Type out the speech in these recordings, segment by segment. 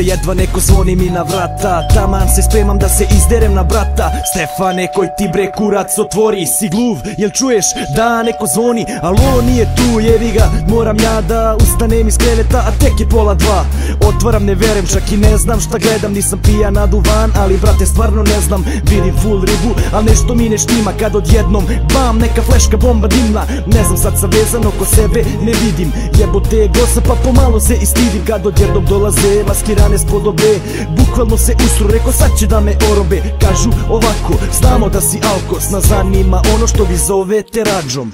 jedva neko zvoni mi na vrata. Taman se spremam da se izderem na brata. Stefane, koj ti bre kurac otvori, si gluv, jel čuješ da neko zvoni? Alo, nije tu, jevi ga, moram ja da ustanem iz kreveta, a tek je 1:30. Otvaram, ne verem, čak i ne znam šta gledam. Nisam pijan na duvan, ali brate stvarno ne znam. Vidim full ribu, al nešto mi ne štima. Kad odjednom, bam, neka fleška bomba dimna. Ne znam, sad sam vezan oko sebe, ne vidim. Jebote gosa, pa pomalo se istidim. Kad odjednom dolaze maskirane spodobe, bukvalno se usru, reko sad će da me orobe. Kažu ovako, znamo da si alkos, nas zanima ono što vi zovete rađom.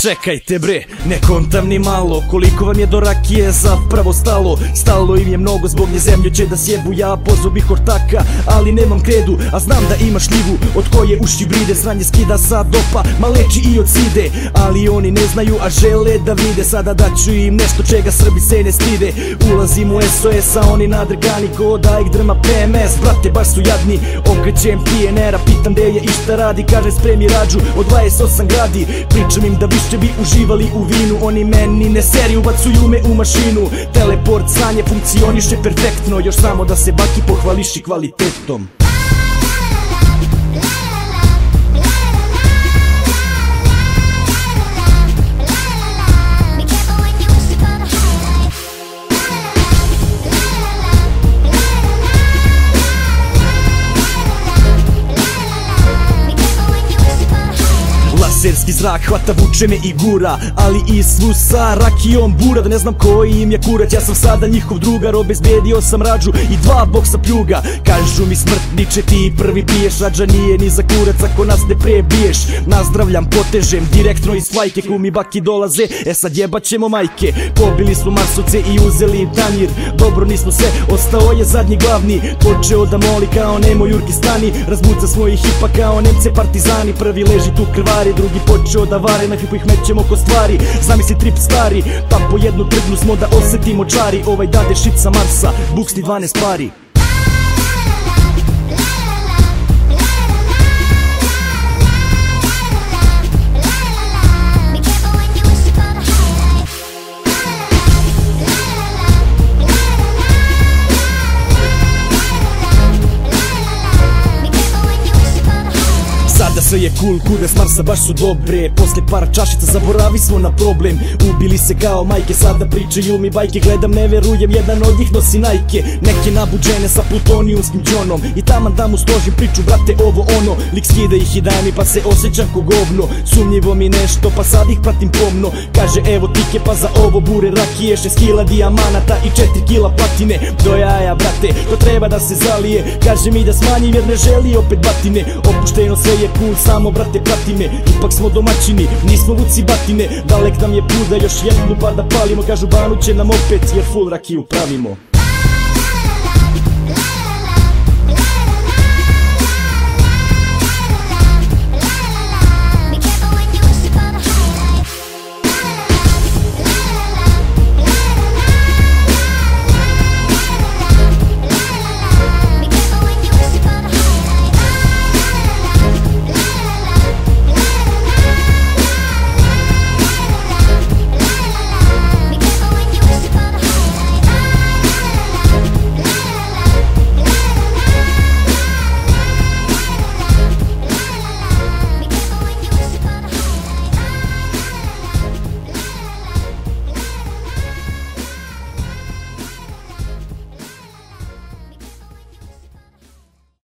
Čekajte bre, ne kontam ni malo koliko vam je do rakije zapravo stalo. Stalo im je mnogo, zbog nje zemlju će da sjebu. Ja pozvao bih ortaka, ali nemam kredu, a znam da ima šljivu od koje uši bride. Sranje skida sa dopa, ma leči i od side. Ali oni ne znaju, a žele da vide. Sada daću im nešto čega Srbi se ne stide. Ulazim u SOS, a oni nadrgani ko da ih drma PMS. Brate, baš su jadni, okrećem PNR-a, pitam gde je i šta radi. Kaže spremi rađu, od 28 gradi. Pričam im da više bi uživali u vinu. Oni meni ne seri, ubacuju me u mašinu. Teleport sranje funkcioniše perfektno. Još samo da se baki pohvališi kvalitetom. Laserski zrak hvata, vuče me i gura, ali i slusa rakijom bura. Da ne znam koji im je kurac, ja sam sada njihov drugar. Obezbedio sam rađu i 2 boksa pljuga. Kažu mi smrtniče, ti prvi piješ, rađa nije ni za kurac ako nas ne prebiješ. Nazdravljam, potežem, direktno iz flajke. Kumi baki dolaze, sad jebat ćemo majke. Pobili smo Marsovce i uzeli im tanjir. Dobro nismo se, ostao je zadnji glavni. Počeo da moli kao Nemo Jurki stani. Razbuca svojih hipa kao Nemce partizani. Prvi leži tu krvari, drugi počeo da vare, na hipu ih mećemo ko stvari. Zamisli trip stari, pa po jednu trgnu smo da osetimo čari. Ovaj dade šit sa Marsa, buksni 12 pari. Da sve je cool, kure s Marsa baš su dobre. Posle par čašica zaboravi smo na problem. Ubili se kao majke, sada pričaju mi bajke. Gledam, ne verujem, jedan od njih nosi Nike. Neke nabuđene sa plutonijumskim džonom. I taman da mu složim priču, brate, ovo ono. Lik skida ih i daje mi, pa se osjećam ko govno. Sumnjivo mi nešto, pa sad ih pratim pomno. Kaže evo tike, pa za ovo bure rakije. 6 kila dijamanata i 4 kila platine. Do jaja, brate, to treba da se zalije. Kaže mi da smanjim jer ne želi opet batine. Opušteno sve je cool, samo brate prati me. Ipak smo domaćini, nismo vuci batine. Dalek nam je put da još jednu pa da palimo. Kažu banu će nam opet jer full rakiju pravimo.